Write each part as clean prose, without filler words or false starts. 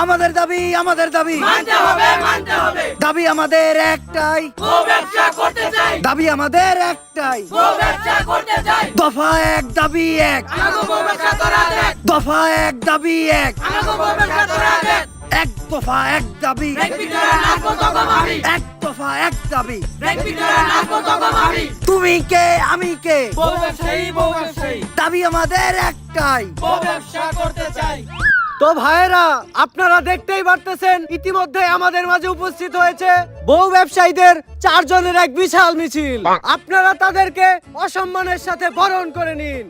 আমাদের দাবি মানতে হবে দাবি আমাদের একটাই, গো ব্যবসা করতে চাই, দাবি আমাদের একটাই, গো ব্যবসা করতে চাই, দফা এক দাবি এক, আমাগো গো ব্যবসা করা দেখ, দফা এক দাবি এক, আমাগো গো ব্যবসা করা দেখ, এক দফা এক দাবি, ব্রেক ভিতরে নাচবো তখন ভাবি, এক দফা এক দাবি। ব্রেক ভিতরে নাচবো তখন ভাবি, তুমি কে আমি কে, গো ব্যবসায়ী, দাবি আমাদের একটাই। গো ব্যবসা করতে চাই। তো ভাইয়েরা, আপনারা দেখতেই পারতেছেন ইতিমধ্যে আমাদের মাঝে উপস্থিত হয়েছে বউ ব্যবসায়ীদের 4 জনের এক বিশাল মিছিল। আপনারা তাদেরকে অসম্মানের সাথে বরণ করে নিন।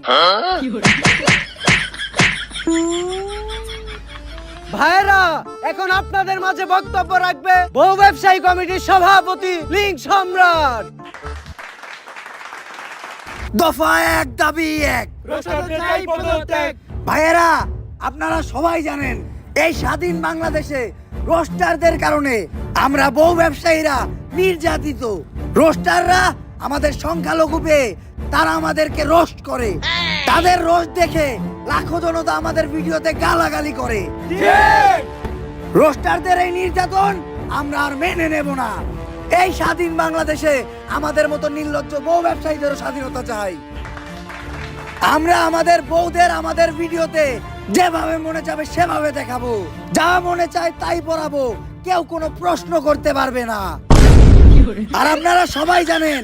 ভাইয়েরা, এখন আপনাদের মাঝে বক্তব্য রাখবে বউ ব্যবসায়ী কমিটির সভাপতি লিঙ্ক সম্রাট। দফা এক দাবি এক। ভাইয়েরা, আপনারা সবাই জানেন এই স্বাধীন বাংলাদেশে রোস্টারদের কারণে আমরা বউ ব্যবসায়ীরা নির্যাতিত। রোস্টাররা আমাদের সংখ্যালঘু পেয়ে তারা আমাদেরকে রোস্ট করে। তাদের রোস্ট দেখে লাখো জনতা আমাদের ভিডিওতে গালাগালি করে। রোস্টারদের এই নির্যাতন আমরা আর মেনে নেব না। এই স্বাধীন বাংলাদেশে আমাদের মতো নির্লজ্জ বউ ব্যবসায়ীদেরও স্বাধীনতা চাই। আমরা আমাদের বউদের আমাদের ভিডিওতে যেভাবে মনে চাবে সেভাবে দেখাবো, যা মনে চায় তাই পড়াবো, কেউ কোনো প্রশ্ন করতে পারবে না। আর আপনারা সবাই জানেন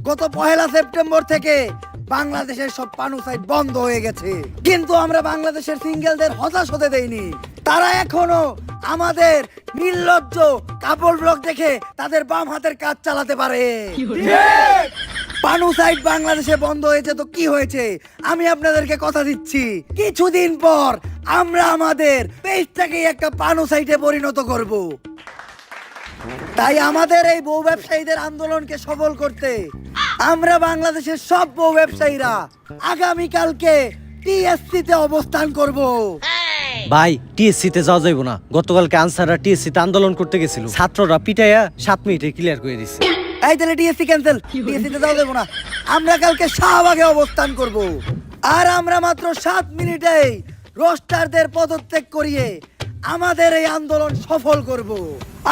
গত 1 সেপ্টেম্বর থেকে বাংলাদেশের সব পানু সাইট বন্ধ হয়ে গেছে, কিন্তু আমরা বাংলাদেশের সিঙ্গেলদের হতাশ হতে দেইনি। তারা এখনো আমাদের নির্লজ্জ কাপড় ব্লগ দেখে তাদের বাম হাতের কাজ চালাতে পারে। পানু সাইট বাংলাদেশে বন্ধ হয়েছে তো কি হয়েছে, আমি আপনাদেরকে কথা দিচ্ছি কিছুদিন পর আমরা আমাদের পেজটাকে একটা পানু সাইটে পরিণত করব। তাই আমাদের এই বউ ব্যবসায়ীদের আন্দোলনকে সফল করতে আমরা বাংলাদেশের সব বউ ব্যবসায়ীরা আগামীকালকে টিএসসি তে অবস্থান করব। ভাই, টিএসসি তে যাওয়া যাইব না। গতকালকে আনসাররা টিএসসি তে আন্দোলন করতে গেছিল, ছাত্ররা পিটাইয়া 7 মিনিটে ক্লিয়ার করে দিছে। এই তাহলে টিএসসি ক্যান্সেল, টিএসসি তে যাওয়া যাবে না। আমরা কালকে শাহবাগে অবস্থান করব। আর আমরা মাত্র 7 মিনিটেই রোস্টারদের পদত্যাগ করিয়ে আমাদের এই আন্দোলন সফল করব।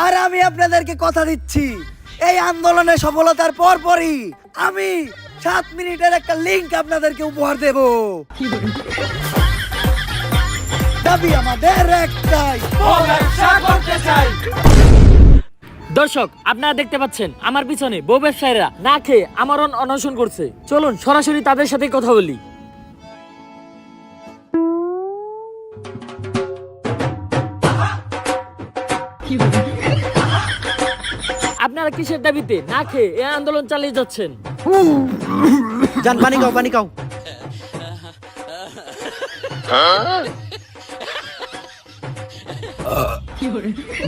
আর আমি আপনাদেরকে কথা দিচ্ছি এই আন্দোলনের সফলতার পরপরই আমি 7 মিনিটের একটা লিংক আপনাদেরকে উপহার দেব। দাবি আমাদের একটাই, গো ব্যবসা করতে চাই। দর্শক, আপনারা দেখতে পাচ্ছেন আমার পিছনে বউ ব্যবসায়ীরা না খেয়ে আমরণ অনশন করছে। চলুন সরাসরি তাদের সাথে কথা বলি। আপনারা কিসের দাবিতে না খেয়ে এই আন্দোলন চালিয়ে যাচ্ছেন? জান, পানি খাও, পানি খাও।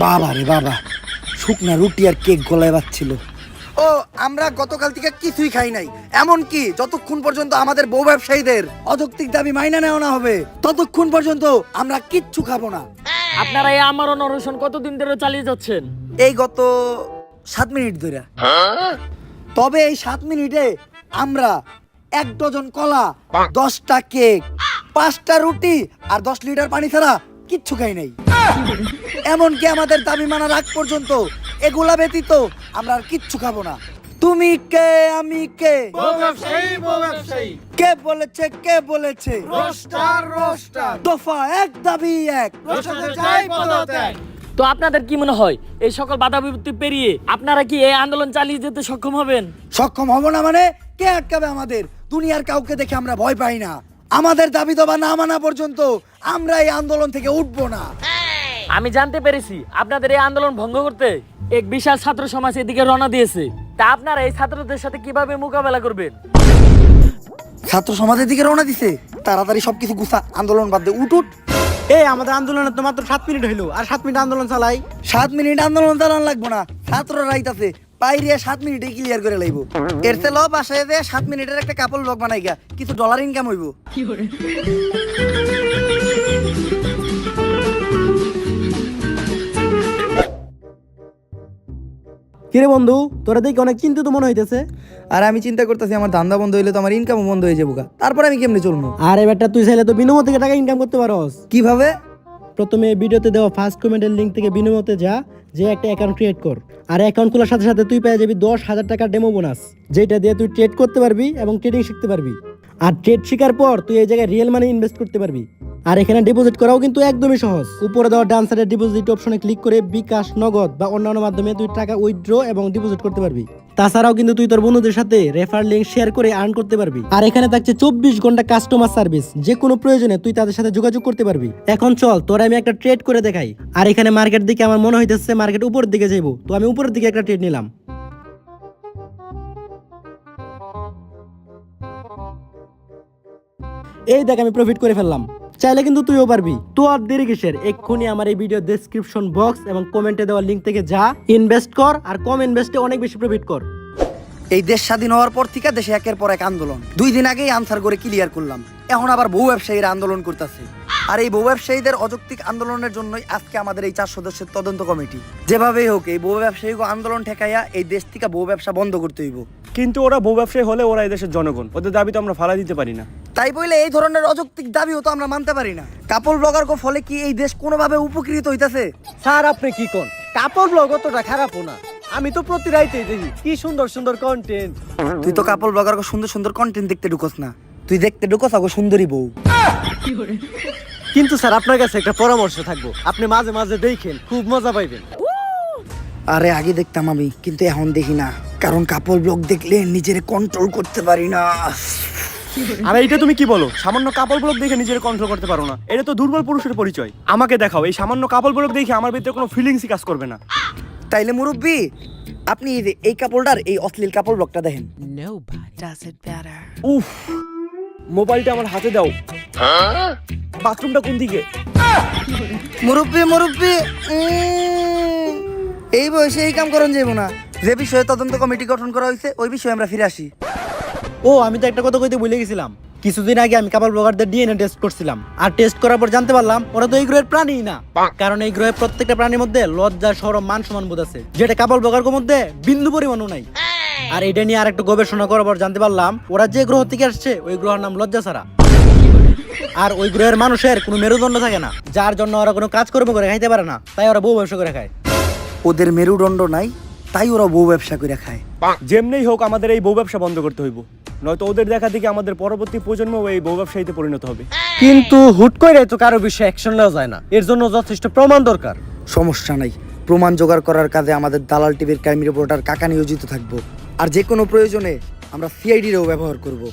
বাবা রে বাবা, শুকনা রুটি আর কেক গলায় বাজছিল। ও, আমরা গতকাল থেকে কিছুই খাই নাই, এমনকি যতক্ষণ পর্যন্ত আমাদের বউ ব্যবসায়ীদের অযৌক্তিক দাবি মাইনা নেওয়া না হবে ততক্ষণ পর্যন্ত আমরা কিচ্ছু খাবো না। আপনারা এই আমরণ অনশন কতদিন ধরে চালিয়ে যাচ্ছেন? এই গত 7 মিনিট ধরে। তবে এই 7 মিনিটে আমরা 1 ডজন কলা, 10টা কেক, 5টা রুটি আর 10 লিটার পানি ছাড়া কিচ্ছু খাই নাই। এমনকি আমাদের দাবি মানার আগ পর্যন্ত এগুলা ব্যতীত আমরা আর কিচ্ছু খাবো না। তুমি কে আমি কে, গো ব্যবসায়ী, কে বলেছে রোস্টার, দফা এক দাবি এক। রোস্টারদের চাই পদত্যাগ। তো আপনাদের কি মনে হয় এই সকল বাধা বিপত্তি পেরিয়ে আপনারা কি এই আন্দোলন চালিয়ে যেতে সক্ষম হবেন? সক্ষম হব না মানে কে আটকাবে আমাদের? দুনিয়ার কাউকে দেখে আমরা ভয় পাই না। আমাদের দাবি দাবা না মানা পর্যন্ত আমরা এই আন্দোলন থেকে উঠবো না। আমি জানতে পেরেছি আপনাদের এই আন্দোলন ভঙ্গ করতে এক বিশাল ছাত্র সমাজ এদিকে রওনা দিয়েছে। তা আপনারা এই ছাত্রদের সাথে কিভাবে মোকাবেলা করবেন? ছাত্র সমাজের দিকে রওনা দিছে, তাড়াতাড়ি সবকিছু গুছা, আন্দোলন বাদ দে, উঠ। এই আমাদের আন্দোলনে তো মাত্র 7 মিনিট হইলো, আর 7 মিনিট আন্দোলন চালাই। 7 মিনিট আন্দোলন চালান লাগবো না, ছাত্র রাইতাছে পাইরিয়া 7 মিনিটে ক্লিয়ার করে লাইব। এর চেয়ে ল বাসায় যে 7 মিনিটের একটা কাপল ব্লগ বানাই গা, কিছু ডলার ইনকাম হইব। কিরে বন্ধু, তোরা দেখি অনেক চিন্তিত মনে হইতেছে। আর আমি চিন্তা করতেছি আমার ধান্দা বন্ধ হইলে তো আমার ইনকামও বন্ধ হয়ে যাবো। তারপর আমি কেমনে চলবো? আরে বেটা, তুই চাইলে তো বিনামূল্যে টাকা ইনকাম করতে পারস। কিভাবে? প্রথমে এই ভিডিওতে দেওয়া ফার্স্ট কমেন্টের লিঙ্ক থেকে বিনিময়তে যা, যে একটা অ্যাকাউন্ট ক্রিয়েট কর। আর অ্যাকাউন্ট খোলার সাথে সাথে তুই পেয়ে যাবি 10,000 টাকার ডেমো বোনাস, যেটা দিয়ে তুই ট্রেড করতে পারবি এবং ট্রেডিং শিখতে পারবি। আর ট্রেড শেখার পর তুই এই জায়গায় রিয়েল মানি ইনভেস্ট করতে পারবি। আর এখানে ডিপোজিট করাও কিন্তু একদমই সহজ। উপরে দেওয়া ডান সাইডের ডিপোজিট অপশনে ক্লিক করে বিকাশ, নগদ বা অন্যান্য মাধ্যমে তুই টাকা উইথড্র এবং ডিপোজিট করতে পারবি। তাছাড়াও কিন্তু তুই তোর বন্ধুদের সাথে রেফার লিংক শেয়ার করে আর্ন করতে পারবি। আর এখানে থাকছে 24 ঘন্টা কাস্টমার সার্ভিস, যে কোনো প্রয়োজনে তুই তাদের সাথে যোগাযোগ করতে পারবি। এখন চল তোর আমি একটা ট্রেড করে দেখাই। আর এখানে মার্কেট দিকে আমার মনে হইতেছে মার্কেট উপরের দিকে যাইবো, তো আমি উপরের দিকে একটা ট্রেড নিলাম। এই দেখ আমি প্রফিট করে ফেললাম। চাইলে কিন্তু তুইও পারবি। তো আর দেরি কিসের, এক্ষুনি আমার এই ভিডিও ডেসক্রিপশন বক্স এবং কমেন্টে দেওয়া লিঙ্ক থেকে যা, ইনভেস্ট কর আর কম ইনভেস্টে অনেক বেশি প্রফিট কর। এই দেশ স্বাধীন হওয়ার পর থেকে দেশে একের পর এক আন্দোলন। 2 দিন আগেই আনসার করে ক্লিয়ার করলাম, এখন আবার বউ ব্যবসায়ীরা আন্দোলন করতেছে। আর এই বউ ব্যবসায়ীদের অযৌক্তিক আন্দোলনের জন্যই আজকে আমাদের এই 4 সদস্যের তদন্ত কমিটি। যেভাবেই হোক এই বউ ব্যবসায়ী আন্দোলন ঠেকাইয়া এই দেশ থেকে বউ ব্যবসা বন্ধ করতে হইব। কিন্তু ওরা বউ ব্যবসায়ী হলে ওরা এই দেশের জনগণ, ওদের দাবি তো আমরা ফালা দিতে পারি না। তাই বলে এই ধরনের অযৌক্তিক দাবিও তো আমরা মানতে পারি না। কাপল ব্লগার ফলে কি এই দেশ কোনোভাবে উপকৃত হইতাছে? স্যার আপনি কি কোন? কাপড় ব্লগ অতটা খারাপও না, আমি তো প্রতি রাইতেই দেখি কি সুন্দর সুন্দর কন্টেন্ট। তুই তো কাপল ব্লগার সুন্দর সুন্দর কন্টেন্ট দেখতে ঢুকোস না, তুই দেখতে ঢুকোস আগো সুন্দরী বউ। কিন্তু স্যার আপনার কাছে একটা পরামর্শ থাকবো, আপনি মাঝে মাঝে দেখেন, খুব মজা পাইবেন। আরে আগে দেখতাম আমি, কিন্তু এখন দেখি না, কারণ কাপল ব্লগ দেখলে নিজের কন্ট্রোল করতে পারি না। আরে এটা তুমি কি বলো? সামান্য কাপড় ব্লগ দেখে নিজের কন্ট্রোল করতে পারো না? এটা তো দুর্বল পুরুষের পরিচয়। আমাকে দেখাও এই সামান্য কাপড় ব্লগ দেখে আমার ভিতরে কোনো ফিলিংসই কাজ করবে না। তাইলে মুরব্বি আপনি এই কাপড়টার এই অশ্লীল কাপড় ব্লগটা দেখেন। উফ, মোবাইলটা আমার হাতে দাও। বাথরুমটা কোন দিকে? মুরব্বি মুরব্বি এই বয়সে এই কাম করন যাইব না। যে বিষয়ে তদন্ত কমিটি গঠন করা হয়েছে ওই বিষয়ে আমরা ফিরে আসি। ও আমি তো একটা কথা কইতে ভুলে গেছিলাম। কিছুদিন আগে আমি কাপল ব্লগারদের ডিএনএ টেস্ট করছিলাম, আর টেস্ট করার পর জানতে পারলাম ওরা তো এই গ্রহের প্রাণীই না। কারণ এই গ্রহের প্রত্যেকটা প্রাণীর মধ্যে লজ্জা, শরম, মান সম্মান বোধ আছে, যেটা কাপল ব্লগারের মধ্যে বিন্দু পরিমাণও নাই। আর এটা নিয়ে আর একটু গবেষণা করার পর জানতে পারলাম ওরা যে গ্রহ থেকে আসছে ওই গ্রহের নাম লজ্জা ছাড়া। আর ওই গ্রহের মানুষের কোনো মেরুদণ্ড থাকে না, যার জন্য ওরা কোনো কাজকর্ম করে খাইতে পারে না, তাই ওরা বউ ব্যবসা করে খায়। ওদের মেরুদণ্ড নাই তাই ওরা বউ ব্যবসা করে খায়। যেমনি হোক আমাদের এই বউ ব্যবসা বন্ধ করতে হইব, নয়তো ওদের দেখা দেখি আমাদের পরবর্তী প্রজন্ম এই বউ ব্যবসায়ীতে পরিণত হবে। কিন্তু হুট করে তো কারো বিষয়ে অ্যাকশন নেওয়া যায় না, এর জন্য যথেষ্ট প্রমাণ দরকার। সমস্যা নাই, প্রমাণ জোগাড় করার কাজে আমাদের দালাল টিভির ক্রাইম রিপোর্টার কাকা নিয়োজিত থাকবো। আর যে কোনো প্রয়োজনে আমরা সিআইডিরও ব্যবহার করব।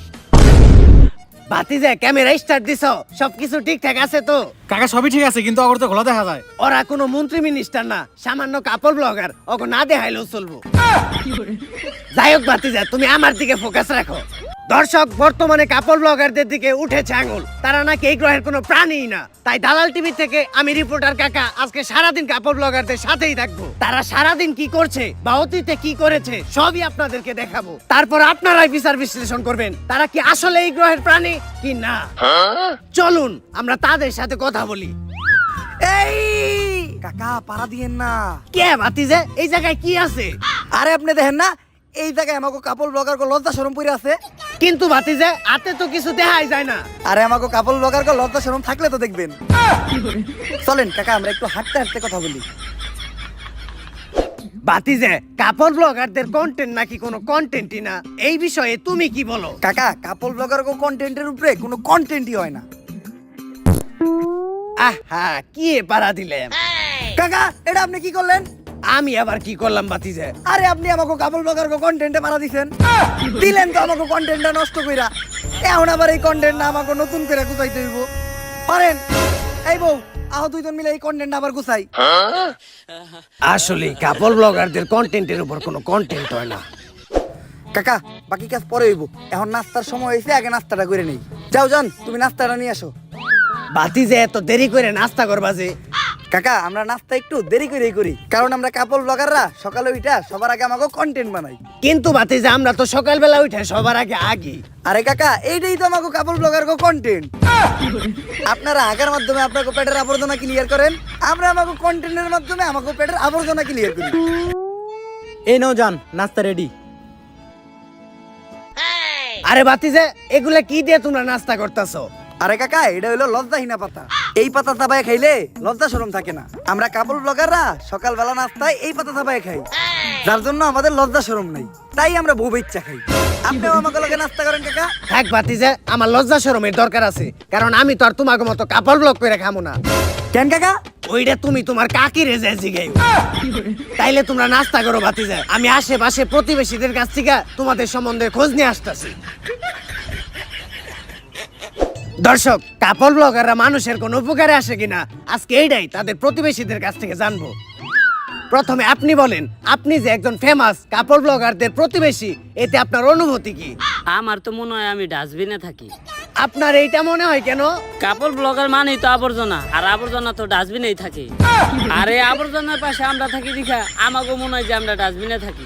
বাতিজা ক্যামেরা স্টার্ট দিছো? সবকিছু ঠিকঠাক আছে তো? কাকা সবই ঠিক আছে, কিন্তু অগর তো খোলা দেখা যায়। ওরা কোনো মন্ত্রী মিনিস্টার না, সামান্য কাপড় ব্লগার, ওকে না দেখাইলেও চলবো। যাই হোক বাতিজা, তুমি আমার দিকে ফোকাস রাখো। দর্শক, বর্তমানে কাপড় ব্লগারদের দিকে উঠেছে আঙুল, তারা নাকি এই গ্রহের কোনো প্রাণীই না। তাই দালাল টিভি থেকে আমি রিপোর্টার কাকা আজকে সারাদিন কাপড় ব্লগারদের সাথেই থাকবো। তারা সারাদিন কি করছে বা অতীতে কি করেছে সবই আপনাদেরকে দেখাবো। তারপর আপনারাই বিচার বিশ্লেষণ করবেন তারা কি আসলে এই গ্রহের প্রাণী কি না। চলুন আমরা তাদের সাথে কথা বলি। এই কাকা পাড়া দিয়েন না। কে বাতিজা, এই জায়গায় কি আছে? আরে আপনি দেখেন না এই জায়গায় আমাকে কাপল ব্লগার লজ্জা শরম পরে আছে। কিন্তু বাতিজা হাতে তো কিছু দেখাই যায় না। আরে আমাকে কাপল ব্লগার লজ্জা শরম থাকলে তো দেখবেন। চলেন কাকা আমরা একটু হাঁটতে হাঁটতে কথা বলি। বাতিজা কাপড় ব্লগারদের কন্টেন্ট নাকি কোনো কন্টেন্টই না, এই বিষয়ে তুমি কি বলো? কাকা কাপল ব্লগার কন্টেন্টের উপরে কোনো কন্টেন্টই হয় না। আহা কি পারা দিলেন কাকা, এটা আপনি কি করলেন? আমি আবার কি করলাম বাতিজা? আরে আপনি আমাকে কাপল ব্লগার কন্টেন্টে মারা দিছেন, দিলেন তো আমাকে কন্টেন্টটা নষ্ট কইরা। এখন আবার এই কন্টেন্টটা আমাকে নতুন করে গুছাইতে হইব। পারেন এই বউ আহ দুইজন মিলে এই কন্টেন্ট আবার গুছাই। আসলে কাপড় ব্লগারদের কন্টেন্টের উপর কোনো কন্টেন্ট হয় না। কাকা বাকি কাজ পরে হইব, এখন নাস্তার সময় হয়েছে, আগে নাস্তাটা করে নেই। যাও যান, তুমি নাস্তাটা নিয়ে আসো। বাতিজা এত দেরি করে নাস্তা করবা যে? কাকা আমরা নাস্তা একটু দেরি করেই করি, কারণ আমরা কাপল ব্লগাররা সকালে উঠা সবার আগে আমাকে কন্টেন্ট বানাই। কিন্তু বাতিজা আমরা তো সকালবেলা উঠে সবার আগে আগে। আরে কাকা এইটাই তো আমাকে কাপল ব্লগার কন্টেন্ট। আপনারা আগার মাধ্যমে আপনাকে পেটের আবর্জনা ক্লিয়ার করেন, আমরা আমাকে কন্টেন্টের মাধ্যমে আমাকে পেটের আবর্জনা ক্লিয়ার করি। এই নাও যান, নাস্তা রেডি। আরে বাতিজা এগুলা কি দিয়ে তোমরা নাস্তা করতেছো? আরে কাকা এটা হলো লজ্জাহীনা পাতা। এই পাতা চাবায় খাইলে লজ্জা শরম থাকে না। আমরা কাপড় ব্লগাররা সকালবেলা নাস্তায় এই পাতা চাবায় খাই, যার জন্য আমাদের লজ্জা শরম নাই, তাই আমরা বউ ইচ্ছা খাই। আপনিও আমাকে লগে নাস্তা করেন কাকা? থাক ভাতিজা, আমার লজ্জা শরমের দরকার আছে, কারণ আমি তো আর তোমাকে মতো কাপড় ব্লক করে খামো না। কেন কাকা? ওইটা তুমি তোমার কাকিরে যাই জিগাই। তাইলে তোমরা নাস্তা করো ভাতিজা, আমি আশেপাশে প্রতিবেশীদের কাছ থেকে তোমাদের সম্বন্ধে খোঁজ নিয়ে আসতেছি। দর্শক, কাপড় ব্লগাররা মানুষের কোন উপকারে আসে কিনা আজকে এইটাই তাদের প্রতিবেশীদের কাছ থেকে জানবো। প্রথমে আপনি বলেন, আপনি যে একজন ফেমাস কাপড় ব্লগারদের প্রতিবেশী, এতে আপনার অনুভূতি কি? আমার তো মনে হয় আমি ডাস্টবিনে থাকি। আপনার এইটা মনে হয় কেন? কাপড় ব্লগার মানেই তো আবর্জনা, আর আবর্জনা তো ডাস্টবিনেই থাকে। আর এই আবর্জনার পাশে আমরা থাকি দেখা আমাকেও মনে হয় যে আমরা ডাস্টবিনে থাকি।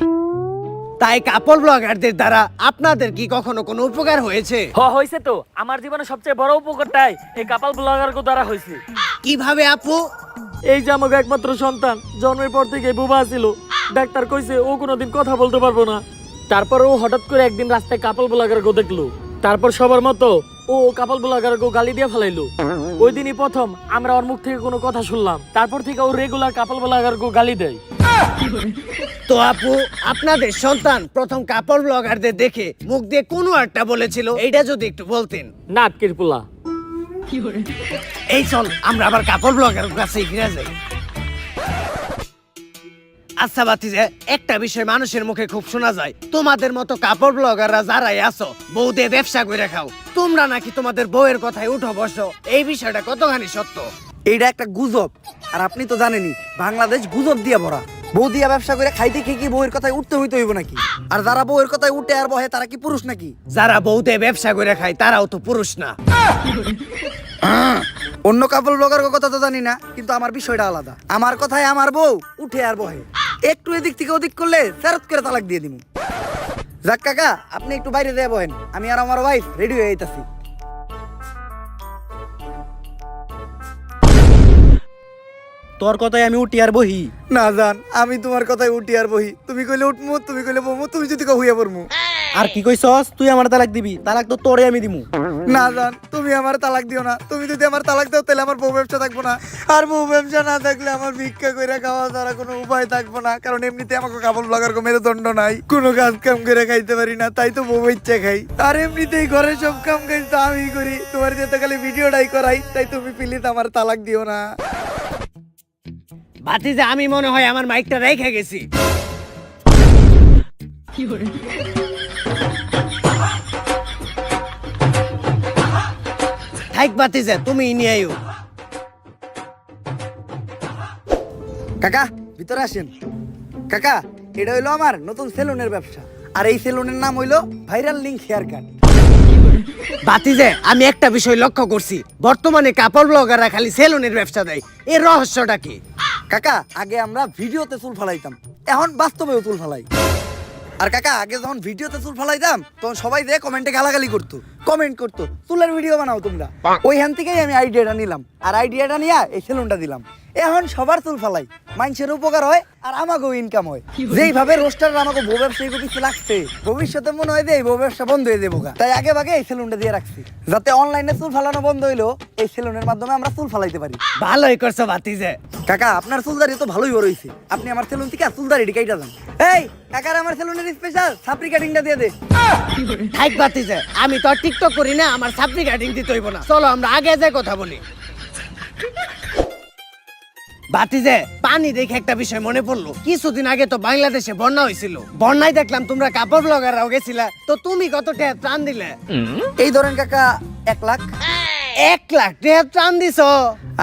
তাই কাপড় ব্লগারদের দ্বারা আপনাদের কি কখনো কোনো উপকার হয়েছে? হয়েছে তো। আমার জীবনে সবচেয়ে বড় উপকারটাই এই কাপল ব্লগার দ্বারা হয়েছে। কিভাবে আপু? এই যে আমাকে একমাত্র সন্তান জন্মের পর থেকে বুবা ছিল, ডাক্তার কইছে ও কোনোদিন কথা বলতে পারবো না। তারপর ও হঠাৎ করে একদিন রাস্তায় কাপল ব্লগার গো দেখলো, তারপর সবার মতো ও কাপল ব্লগার গো গালি দিয়ে ফেলাইলো। ওই দিনই প্রথম আমরা ওর মুখ থেকে কোনো কথা শুনলাম, তারপর থেকে ও রেগুলার কাপল ব্লগার গো গালি দেয়। তো আপু, আপনাদের সন্তান প্রথম কাপড় ব্লগারদের দেখে মুখ দিয়ে কোনো একটা বলেছিল, এইটা যদি একটু বলতেন। নাটকের পোলা। এই চল আমরা আবার কাপড় ব্লগার কাছে ফিরে যাই। আচ্ছা ভাতিজা, একটা বিষয় মানুষের মুখে খুব শোনা যায়, তোমাদের মতো কাপড় ব্লগাররা যারাই আছো বউ দিয়ে ব্যবসা করে খাও, তোমরা নাকি তোমাদের বউয়ের কথায় উঠো বসো, এই বিষয়টা কতখানি সত্য? এইটা একটা গুজব, আর আপনি তো জানেনই বাংলাদেশ গুজব দিয়ে ভরা। বউ দিয়া ব্যবসা করে খাইতে খেয়ে কি বউয়ের কথায় উঠতে হইতে হইব নাকি? আর যারা বউয়ের কথায় উঠে আর বহে তারা কি পুরুষ নাকি? যারা বউ দিয়ে ব্যবসা করে খায় তারাও তো পুরুষ না। অন্য কাপল ব্লগার কথা তো জানি না, কিন্তু আমার বিষয়টা আলাদা। আমার কথায় আমার বউ উঠে আর বহে, একটু এদিক থেকে ওদিক করলে ফেরত করে তালাক দিয়ে দিব। যাক কাকা, আপনি একটু বাইরে দিয়ে বহেন, আমি আর আমার ওয়াইফ রেডি হয়ে যাইতাছি। তোর কথায় আমি উঠি আর বহি? না জান, আমি তোমার কথায় উঠি আর বহি। তুমি কইলে উঠমু, তুমি কইলে বমু, তুমি যদি কও হইয়া পড়মু। আর কি কইছস? তুই আমার তালাক দিবি? তালাক তো তোরে আমি দিমু। না জান, তুমি আমার তালাক দিও না। তুমি যদি আমার তালাক দাও তাহলে আমার বউ ব্যবসা থাকবো না, আর বউ ব্যবসা না থাকলে আমার ভিক্ষা করে খাওয়া ছাড়া কোনো উপায় থাকবো না। কারণ এমনিতে আমাকে কাপড় ব্লগার কো মেরুদণ্ড নাই, কোনো কাজ কাম করে খাইতে পারি না, তাই তো বউ ইচ্ছা খাই। আর এমনিতেই ঘরে সব কাম কাজ তো আমি করি, তোমার যেতে খালি ভিডিওটাই করাই। তাই তুমি প্লিজ আমার তালাক দিও না। ভাতিজা, আমি মনে হয় আমার মাইকটা রেখে গেছি। থাক ভাতিজা, তুমি নিয়ে আইও। কাকা ভিতরে আসেন। কাকা, এটা হইলো আমার নতুন সেলুনের ব্যবসা, আর এই সেলুনের নাম হইলো ভাইরাল লিংক হেয়ার কাট। ভাতিজা, আমি একটা বিষয় লক্ষ্য করছি, বর্তমানে কাপড় ব্লগাররা খালি সেলুনের ব্যবসা দেয়, এর রহস্যটা কি? কাকা, আগে আমরা ভিডিওতে চুল ফালাইতাম, এখন বাস্তবেও চুল ফালাই। আর কাকা, আগে যখন ভিডিওতে চুল ফালাইতাম তখন সবাই যে কমেন্টে গালাগালি করতো, কমেন্ট করতো চুলের ভিডিও বানাও তোমরা। ওইখান থেকেই আমি আইডিয়াটা নিলাম, আর আইডিয়াটা নিয়ে এই সেলুনটা দিলাম। এখন সবার চুল ফালাই, মানুষের উপকার হয় আর আমাকেও ইনকাম হয়। যেইভাবে রোস্টার আমাকে বউ ব্যবসায়ী পিছিয়ে লাগছে, ভবিষ্যতে মনে হয় যে এই বউ ব্যবসা বন্ধ হয়ে যাবো। তাই আগে ভাগে এই সেলুনটা দিয়ে রাখছি, যাতে অনলাইনে চুল ফালানো বন্ধ হইলো এই সেলুনের মাধ্যমে আমরা চুল ফালাইতে পারি। ভালোই করছো ভাতিজা। কাকা, আপনার চুলদারি তো ভালোই বড় হইছে, আপনি আমার সেলুন থেকে চুলদারি কাইটা দেন। এই কাকার আমার সেলুনের স্পেশাল সাপরি কাটিংটা দিয়ে দে। থাক ভাতিজা, আমি তো আর টিকটক করি না, আমার সাপড়ি কাটিং দিতে হইব না। চলো আমরা আগে যাই কথা বলি। ভাতিজা, পানি দেখে একটা বিষয় মনে পড়লো, কিছুদিন আগে তো বাংলাদেশে বন্যা হয়েছিল, বন্যায় দেখলাম তোমরা কাপড় ব্লগাররাও গেছিলা, তো তুমি কত টাকা ত্রাণ দিলে? এই ধরেন কাকা 1 লাখ। 1 লাখ টাকা ত্রাণ দিছ?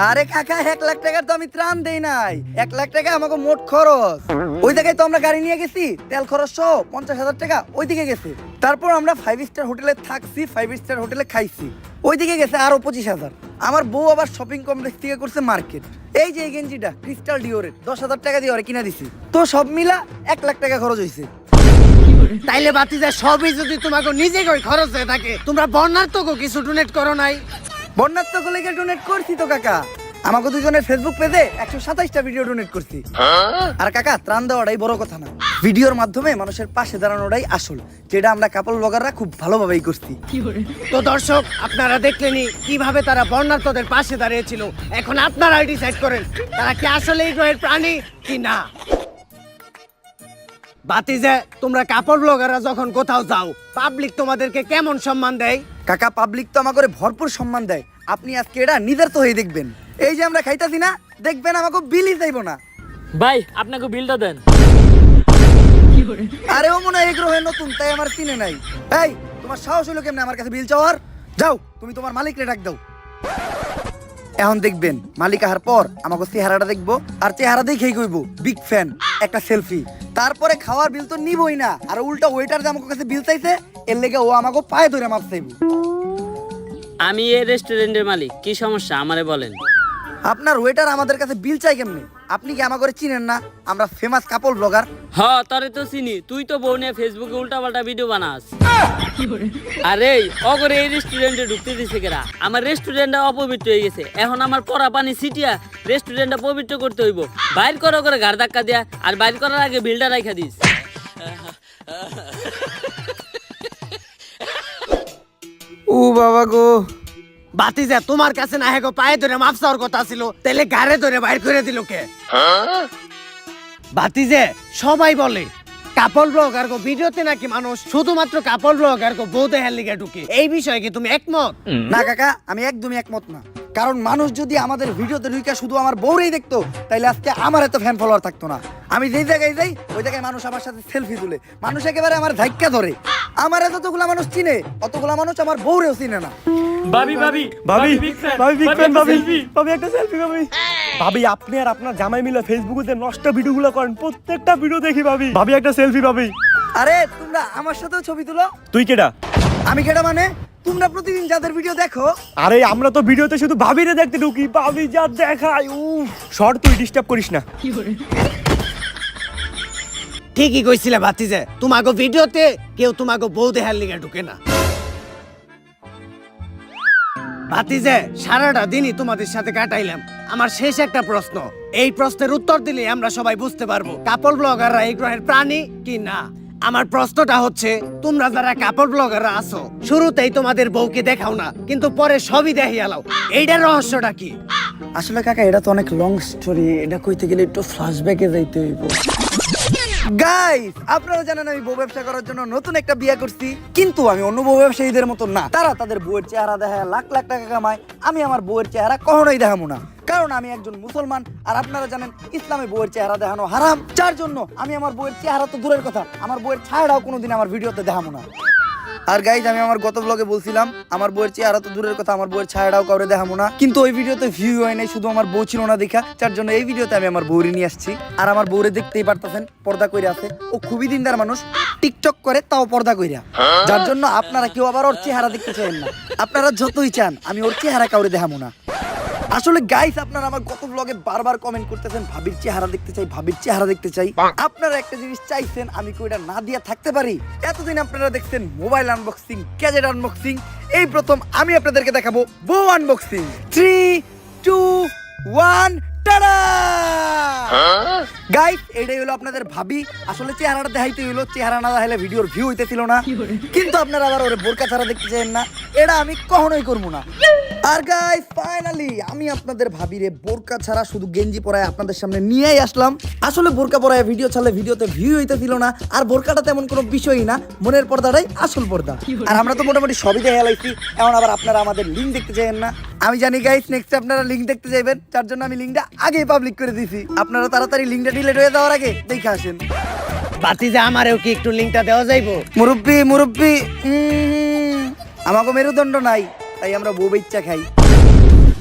আরে কাকা, 1 লাখ টাকার তো আমি ত্রাণ দেই নাই, 1 লাখ টাকা আমাকে মোট খরচ। ওই জায়গায় তো আমরা গাড়ি নিয়ে গেছি, তেল খরচ সহ 50,000 টাকা ওইদিকে গেছে। তারপর আমরা 5 স্টার হোটেলে থাকছি, 5 স্টার হোটেলে খাইছি, ওইদিকে গেছে আরো 25,000। আমার বউ আবার শপিং কমপ্লেক্স থেকে করছে মার্কেট। এই যে এই গেঞ্জিটা ক্রিস্টাল ডিওরের 10,000 টাকা দিয়ে ওরে কিনা দিছি, তো সব মিলা 1 লাখ টাকা খরচ হয়েছে। তাইলে ভাতিজা, সবই যদি তোমাকে নিজে কই খরচ হয়ে থাকে, তোমরা বন্যার তো কিছু ডোনেট করো নাই? বন্যার তো কলেজে ডোনেট করছি তো কাকা, আমাকে দুজনের ফেসবুক পেজে 127টা ভিডিও ডোনেট করছি। আর কাকা, ত্রাণ দেওয়াটাই বড় কথা না, ভিডিওর মাধ্যমে মানুষের পাশে দাঁড়ানোটাই আসল, যেটা আমরা কাপল ব্লগাররা খুব ভালোভাবেই করছি। তো দর্শক, আপনারা দেখলেনই কিভাবে তারা বর্ণার্থদের পাশে দাঁড়িয়েছিল। এখন আপনারাই ডিসাইড করেন তারা কি আসলে এই গ্রহের প্রাণী কি না। বাতিজে, তোমরা কাপড় ব্লগাররা যখন কোথাও যাও, পাবলিক তোমাদেরকে কেমন সম্মান দেয়? কাকা, পাবলিক তো আমাকে ভরপুর সম্মান দেয়। আপনি আজকে এটা নিজের তো হয়ে দেখবেন। এই যে আমরা খাইতাছি না, দেখবেন আমাকে বিলই চাইবো না। ভাই আপনাকে বিলটা দেন। আরে ও মনে হয় এই গ্রহে নতুন, তাই আমার চিনে নাই। এই, তোমার সাহস হলো কেমনে আমার কাছে বিল চাওয়ার? যাও, তুমি তোমার মালিকরে ডাক দাও। এখন দেখবেন মালিক আহার পর আমাকে চেহারাটা দেখবো, আর চেহারা দেখেই কইবো বিগ ফ্যান, একটা সেলফি। তারপরে খাওয়ার বিল তো নিবই না, আর উল্টা ওয়েটার যে আমার কাছে বিল চাইছে, এর লেগে ও আমাকে পায়ে ধরে মাপ চাইবো। আমি এই রেস্টুরেন্টের মালিক, কি সমস্যা আমারে বলেন। আপনার ওয়েটার আমাদের কাছে বিল চাই কেমনে? আপনি কি আমাকে চিনেন না? আমরা ফেমাস কাপল ব্লগার। হ, তরে তো চিনি, তুই তো বউ নিয়ে ফেসবুকে উল্টাপাল্টা ভিডিও বানাস। আরে অগরে এই রেস্টুরেন্টে ঢুকতে দিছে কেরা? আমার রেস্টুরেন্টটা অপবিত্র হয়ে গেছে, এখন আমার পরা পানি ছিটিয়া রেস্টুরেন্টটা পবিত্র করতে হইব। বাইর করো করে ঘাড় ধাক্কা দিয়া, আর বাইর করার আগে বিলটা রাখা দিস। ও বাবা গো, বাতিজে, তোমার কাছে না হেগো পায়ে ধরে মাপ চাওয়ার কথা ছিল, তাহলে গাড়ে ধরে বাইর করে দিল কে? বাতিজে, সবাই বলে কাপল ব্লগার গো ভিডিওতে নাকি মানুষ শুধুমাত্র কাপল ব্লগার গো বউ দেখার লিগে ঢুকে। এই বিষয়ে কি তুমি একমত? না কাকা, আমি একদমই একমত না। কারণ মানুষ যদি আমাদের ভিডিওতে ঢুকে শুধু আমার বউরেই দেখতো, তাইলে আজকে আমার এত ফ্যান ফলোয়ার থাকতো না। আমি যেই জায়গায় যাই, ওই জায়গায় মানুষ আমার সাথে সেলফি তুলে, মানুষ একেবারে আমার ধাক্কা ধরে। আমার যতগুলা মানুষ চিনে, অতগুলা মানুষ আমার বউরেও চিনে না। ভাবি ভাবি ভাবি, বিগ ফ্যান, ভাবি বিগ ফ্যান, ভাবি selfie। ভাবি একটা সেলফি ভাবি। ভাবি, আপনি আর আপনার জামাই মিলে ফেসবুকে যে নষ্ট ভিডিওগুলো করেন, প্রত্যেকটা ভিডিও দেখি ভাবি। ভাবি একটা সেলফি ভাবি। আরে তোমরা আমার সাথেও ছবি তুলো। তুই কেডা? আমি কেডা মানে? তোমরা প্রতিদিন যাদের ভিডিও দেখো। আরে আমরা তো ভিডিওতে শুধু ভাবিরে দেখতে ঢুকি, ভাবি যা দেখায়, শর্ট, তুই ডিস্টার্ব করিস না। ঠিকই কইছিলে বাতিজে, তোমাগো ভিডিওতে কেউ তোমাগো বউ দেখার লিগে ঢুকে না। বাতিজে, সারাটা দিনই তোমাদের সাথে কাটাইলাম। আমার শেষ একটা প্রশ্ন, এই প্রশ্নের উত্তর দিলে আমরা সবাই বুঝতে পারবো কাপল ব্লগাররা এই গ্রহের প্রাণী কি না। আমার প্রশ্নটা হচ্ছে, তোমরা যারা কাপল ব্লগাররা আছো, শুরুতেই তোমাদের বউকে দেখাও না, কিন্তু পরে সবই দেখিয়ালাও। এইটার রহস্যটা কি? আসলে কাকা, এটা তো অনেক লং স্টোরি, এটা কইতে গেলে একটু ফ্ল্যাশব্যাকে যাইতে হইব। গাইস, আপনারা জানেন আমি বউ ব্যবসা করার জন্য নতুন একটা বিয়ে করছি, কিন্তু আমি অন্য বউ ব্যবসায়ীদের মতো না। তারা তাদের বউয়ের চেহারা দেখায় লাখ লাখ টাকা কামায়, আমি আমার বউয়ের চেহারা কখনোই দেখাবো না, কারণ আমি একজন মুসলমান। আর আপনারা জানেন ইসলামে বউয়ের চেহারা দেখানো হারাম, যার জন্য আমি আমার বউয়ের চেহারা তো দূরের কথা, আমার বউয়ের ছায়াটাও কোনোদিন আমার ভিডিওতে দেখাবো না। আর গাইজ, আমি আমার গত ব্লগে বলছিলাম আমার বউয়ের চেহারা তো দূরের কথা, আমার বউয়ের ছায়াটাও কাউরে দেখাবো না, কিন্তু ওই ভিডিওতে ভিউ হয় নাই, শুধু আমার বউ ছিল না দেখা, যার জন্য এই ভিডিওতে আমি আমার বউরে নিয়ে আসছি। আর আমার বউরে দেখতেই পারতেছেন, পর্দা কইরা আছে। ও খুবই দিনদার মানুষ, টিকটক করে, তাও পর্দা কইরা, যার জন্য আপনারা কেউ আবার ওর চেহারা দেখতে চান না। আপনারা যতই চান, আমি ওর চেহারা কাউরে দেখাবো না। আসলে গাইস, আপনারা আমার গত ব্লগে বারবার কমেন্ট করতেছেন ভাবির চেহারা দেখতে চাই, ভাবির চেহারা দেখতে চাই। আপনারা একটা জিনিস চাইছেন, আমি কি ওটা না দিয়া থাকতে পারি? এতদিন আপনারা দেখছেন মোবাইল আনবক্সিং, গ্যাজেট আনবক্সিং, এই প্রথম আমি আপনাদেরকে দেখাবো বউ আনবক্সিং। 3, 2, 1, টাডা! গাইস, এটাই হলো আপনাদের ভাবি। আসলে চেহারাটা দেখাইতে হইলো, চেহারা না দেখাইলে ভিডিওর ভিউ হইতেছিল না। কিন্তু আপনারা আবার ওরে বোরকা ছাড়া দেখতে চান না, এটা আমি কখনোই করবো না। আর গাইস, ফাইনালি আমি আপনাদের ভাবিরে বোরকা ছাড়া শুধু গেঞ্জি পরায় আপনাদের সামনে নিয়েই আসলাম। আসলে বোরকা পরায় ভিডিও ছাড়লে ভিডিওতে ভিউ হইতেছিল না, আর বোরকাটা তেমন কোনো বিষয়ই না, মনের পর্দাটাই আসল পর্দা। আর আমরা তো মোটামুটি সবই দেখে লাইছি, এখন আবার আপনারা আমাদের লিঙ্ক দেখতে চাইেন না। আমি জানি গাইস, নেক্সট আপনারা লিঙ্ক দেখতে চাইবেন, তার জন্য আমি লিঙ্কটা আগেই পাবলিক করে দিছি। আপনারা তাড়াতাড়ি লিঙ্কটা ডিলিট হয়ে যাওয়ার আগে দেখে আসেন। বাতিজে, আমারেও কি একটু লিঙ্কটা দেওয়া যাইবো? মুরব্বি মুরব্বি, আমাকে মেরুদণ্ড নাই, তাই আমরা বউ বাচ্চা খাই।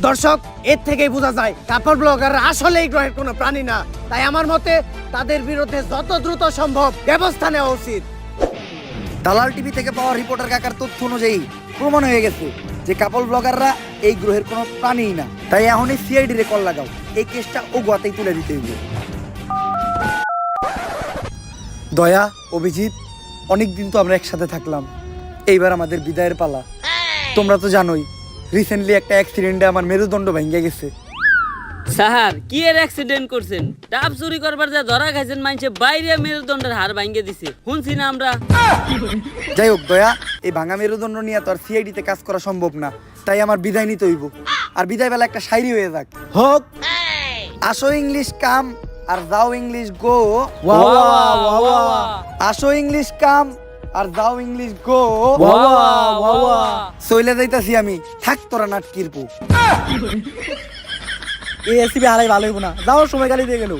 দর্শক, এর থেকেই বোঝা যায় কাপড় ব্লগাররা আসলে এই গ্রহের কোনো প্রাণী না। তাই আমার মতে তাদের বিরুদ্ধে যত দ্রুত সম্ভব ব্যবস্থা নেওয়া উচিত। দালাল টিভি থেকে পাওয়া রিপোর্টার কাকার তথ্য অনুযায়ী প্রমাণ হয়ে গেছে যে কাপল ব্লগাররা এই গ্রহের কোনো প্রাণীই না। তাই এখনই সিআইডি রে কল লাগাও, এই কেসটা ও গোয়াতেই তুলে দিতে হইবে। দয়া, অভিজিৎ, অনেকদিন তো আমরা একসাথে থাকলাম, এইবার আমাদের বিদায়ের পালা। তোমরা তো জানোই রিসেন্টলি একটা অ্যাক্সিডেন্টে আমার মেরুদণ্ড ভেঙে গেছে। স্যার কি এর অ্যাক্সিডেন্ট করছেন? ডাব চুরি করবার যা ধরা খাইছেন মাইনছে বাইরে মেরুদণ্ডের হাড় ভাঙ্গে দিছে, শুনছি না আমরা। যাই হোক দয়া, এই ভাঙা মেরুদণ্ড নিয়ে তো আর সিআইডিতে কাজ করা সম্ভব না, তাই আমার বিদায় নিতে হইব। আর বিদায় বেলা একটা শায়রি হয়ে যাক। হোক। আসো ইংলিশ কাম আর যাও ইংলিশ গো। ওয়া ওয়া ওয়া ওয়া আসো ইংলিশ কাম আর যাও ইংলিশ গো। ওয়া ওয়া ওয়া চইলে যাইতাছি আমি, থাক তোরা নাটকির পু। এই এসিবি হারাই ভালো হইব না, যাওয়ার সময় গালি দিয়ে গেল।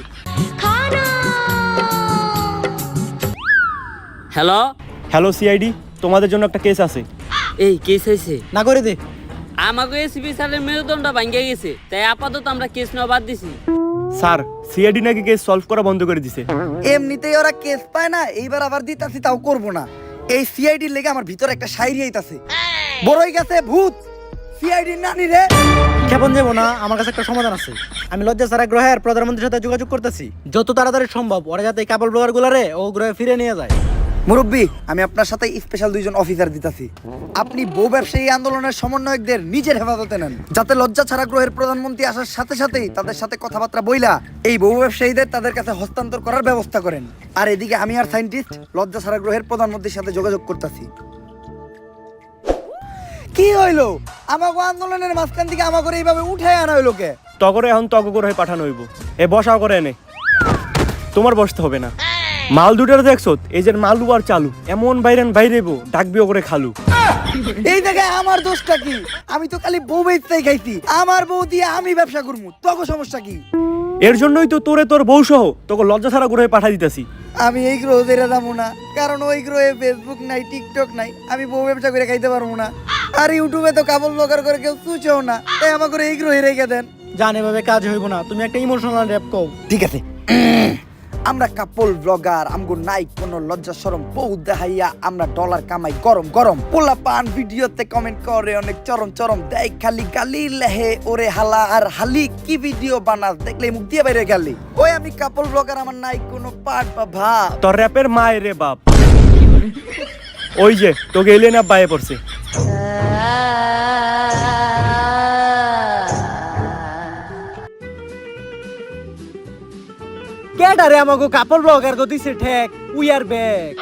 হ্যালো, হ্যালো সিআইডি, তোমাদের জন্য একটা কেস আছে। এই কেস হয়েছে? না করে দে। আমাকে এসপি স্যারের মেরুদণ্ড ভাঙ্গে গেছে, তাই আপাতত আমরা কেস নেওয়া বাদ দিছি। স্যার, সিআইডি নাকি কেস সলভ করা বন্ধ করে দিছে। এমনিতেই ওরা কেস পায় না, এইবার আবার দিতাছি তাও করবো না। এই সিআইডির লেগে আমার ভিতরে একটা শায়রি আইতাছে। বড়ই গেছে ভূত, সিআইডির নানি রে। ক্ষেপণ যাবো না, আমার কাছে একটা সমাধান আছে। আমি লজ্জা ছাড়া গ্রহের প্রধানমন্ত্রীর সাথে যোগাযোগ করতেছি, যত তাড়াতাড়ি সম্ভব ওরা যাতে এই কাপল ব্লগার গুলারে ও গ্রহে ফিরে নিয়ে যায়। মুরব্বী, আমি আপনার সাথে স্পেশাল 2 জন অফিসার দিতাছি। আপনি বউ ব্যবসায়ী আন্দোলনের সমন্বয়কদের নিজের হেফাজতে নেন, যাতে লজ্জা ছাড়া গ্রহের প্রধানমন্ত্রী আসার সাথে সাথেই তাদের সাথে কথাবার্তা বইলা এই বউ ব্যবসায়ীদের তাদের কাছে হস্তান্তর করার ব্যবস্থা করেন। আর এদিকে আমি আর সায়েন্টিস্ট লজ্জা ছাড়া গ্রহের প্রধানমন্ত্রীর সাথে যোগাযোগ করতেছি। কি হইলো? আমাকে আন্দোলনের মাঝখান থেকে আমাকে এইভাবে উঠায় আনা হইলো কে? তগরে এখন তগর হয়ে পাঠানো হইব। এ বসাও করে এনে, তোমার বসতে হবে না। মাল দুটার দেখছো, এই যে মালু আর চালু এমন বাইরেন বাইরেবো, ডাকবিও করে খালু। এই জায়গায় আমার দোষটা কি? আমি তো খালি বউ বেচতেই খাইছি, আমার বউ দিয়ে আমি ব্যবসা করবো, তোকে সমস্যা কি? এর জন্যই তো তোরে তোর বউ সহ তোকে লজ্জা ছাড়া গ্রহে পাঠাই দিতেছি। আমি এই গ্রহ ছেড়ে যাবো না, কারণ ওই গ্রহে ফেসবুক নাই, টিকটক নাই, আমি বউ ব্যবসা করে খাইতে পারবো না। আর ইউটিউবে তো কাপল ব্লগার করে কেউ চুচেও না, তাই আমাকে এই গ্রহে রেখে দেন। জান এভাবে কাজ হইব না, তুমি একটা ইমোশনাল র‍্যাপ কও। ঠিক আছে, আমরা কাপল ব্লগার, আমগো নাই কোনো লজ্জা শরম, বউ দেখাইয়া আমরা ডলার কামাই গরম গরম। পোলা পান ভিডিওতে কমেন্ট করে অনেক চরম চরম, দেয় খালি গালি লেহে ওরে হালা আর হালি, কি ভিডিও বানাস দেখলে মুখ দিয়ে বাইরে গেলি। ওই আমি কাপল ব্লগার, আমার নাই কোনো পাট বা ভাব। তোর র্যাপের মায়ের রে বাপ, ওই যে তোকে এলিয়েন আপ বাইরে পড়ছে। কেডারে আমাকে কাপল ব্লগার গো দিছে ঠেক, উই আর ব্যাক।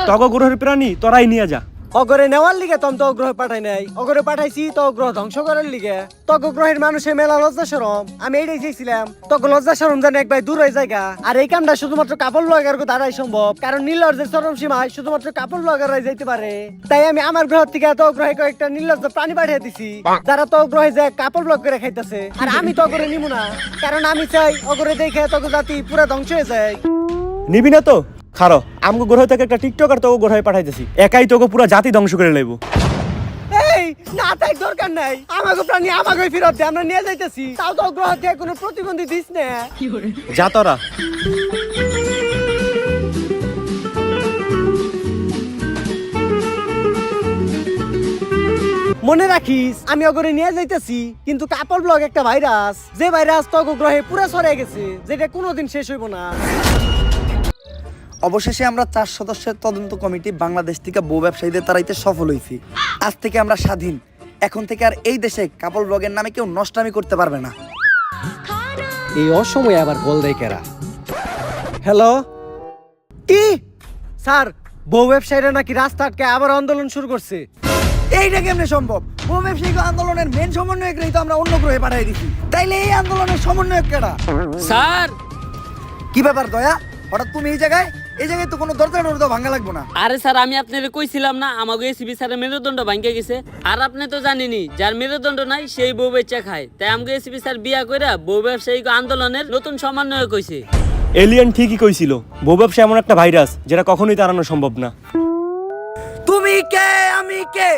তগ গ্রহের প্রাণী তোরাই নিয়ে যা। অগরে নেওয়ার লিগে তম তো গ্রহে পাঠাই নাই, অগরে পাঠাইছি তো গ্রহ ধ্বংস করার লিগে। তক গ্রহের মানুষের মেলা লজ্জা শরম, আমি এইটাই চাইছিলাম তক লজ্জা শরম যেন একবার দূর হয়ে জায়গা। আর এই কামটা শুধুমাত্র কাপল ব্লগার গো দ্বারাই সম্ভব, কারণ নীলজ্জের চরম সীমায় শুধুমাত্র কাপল ব্লগাররাই যাইতে পারে। তাই আমি আমার গ্রহ থেকে তো গ্রহে কয়েকটা নীলজ্জ প্রাণী পাঠিয়ে দিছি, যারা তো গ্রহে যায় কাপল ব্লগ করে খাইতেছে। আর আমি তো অগরে নিব না, কারণ আমি চাই অগরে দেখে তক জাতি পুরো ধ্বংস হয়ে যায়। নিবি না তো খারো, আমগো গ্রহ থেকে একটা টিকটক আর তোকে গ্রহে পাঠাইতেছি, একাই তোকে পুরো জাতি ধ্বংস করে লইব। এই না, তাই দরকার নাই, আমাকে প্রাণী আমাকে ফেরত দে, আমরা নিয়ে যাইতেছি। তাও তো গ্রহ দিয়ে কোনো প্রতিবন্ধী দিস না। যা তোরা। মনে রাখিস আমি অগরে নিয়ে যাইতেছি, কিন্তু কাপল ব্লগ একটা ভাইরাস, যে ভাইরাস তো গ্রহে পুরো ছড়িয়ে গেছে, যেটা কোনোদিন শেষ হইব না। অবশেষে আমরা 4 সদস্যের তদন্ত কমিটি বাংলাদেশ থেকে বউ ব্যবসায়ীদের তাড়াইতে সফল হয়েছি। আজ থেকে আমরা স্বাধীন, এখন থেকে আর এই দেশে কাপল ব্লগের নামে কেউ নষ্টামি করতে পারবে না। এই অসময়ে আবার কল দেয় কেরা? হ্যালো, কি স্যার, বউ ব্যবসায়ীরা নাকি রাস্তা আটকে আবার আন্দোলন শুরু করছে। এইটা কেমনে সম্ভব? বউ ব্যবসায়ী আন্দোলনের মেন সমন্বয়করাই তো আমরা অন্য গ্রহে পাঠিয়ে দিছি, তাইলে এই আন্দোলনের সমন্বয়ক কেডা? স্যার, কি ব্যাপার দয়া, হঠাৎ তুমি এই জায়গায় তো কোনো দরজা টরজা ভাঙা লাগবো না। আরে স্যার, আমি আপনাকে কইছিলাম না আমাকে এসপি স্যারের মেরুদণ্ড ভাঙ্গে গেছে। আর আপনি তো জানেনই, যার মেরুদণ্ড নাই সেই বউ বেচা খায়। তাই আমাকে এসপি স্যার বিয়া কইরা বউ ব্যবসায়ী আন্দোলনের নতুন সমন্বয়ক হইছে। এলিয়েন ঠিকই কইছিল, বউ ব্যবসা এমন একটা ভাইরাস যেটা কখনোই তাড়ানো সম্ভব না। তুমি কে আমি কে,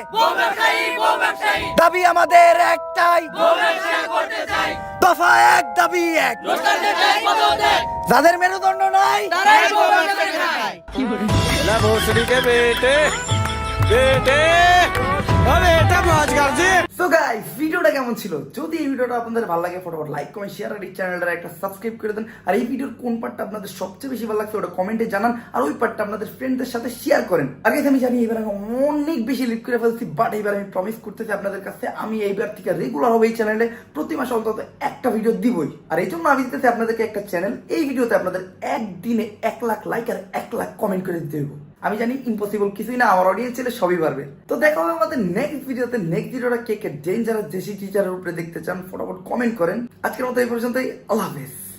দাবি আমাদের একটাই, দফা এক দাবি এক, যাদের মেরুদণ্ড নাই তো গাইস ভিডিওটা কেমন ছিল? যদি এই ভিডিওটা আপনাদের ভালো লাগে ফটোফট লাইক কমেন্ট শেয়ার আর এই চ্যানেলটা একটা সাবস্ক্রাইব করে দেন। আর এই ভিডিওর কোন পার্টটা আপনাদের সবচেয়ে বেশি ভালো লাগছে ওটা কমেন্টে জানান, আর ওই পার্টটা আপনাদের ফ্রেন্ডদের সাথে শেয়ার করেন। আগে আমি জানি এবার আমি অনেক বেশি লিড করে ফেলছি, বাট এবার আমি প্রমিস করতেছি আপনাদের কাছে আমি এইবার থেকে রেগুলার হবে এই চ্যানেলে প্রতি মাসে অন্তত একটা ভিডিও দিবই। আর এই জন্য আমি দিতেছি আপনাদেরকে একটা চ্যানেল, এই ভিডিওতে আপনাদের একদিনে 1 লাখ লাইক আর 1 লাখ কমেন্ট করে দিতে হবে। আমি জানি ইম্পসিবল কিছুই না, আমার অডিয়েন্স ছেলে সবই পারবে। তো দেখা হবে আমাদের নেক্সট ভিডিওতে। নেক্সট ভিডিওটা কে কে ডেঞ্জারাস দেশি টিচারের উপরে দেখতে চান ফটাফট কমেন্ট করেন। আজকের মতো এই পর্যন্তই, আল্লাহ হাফেজ।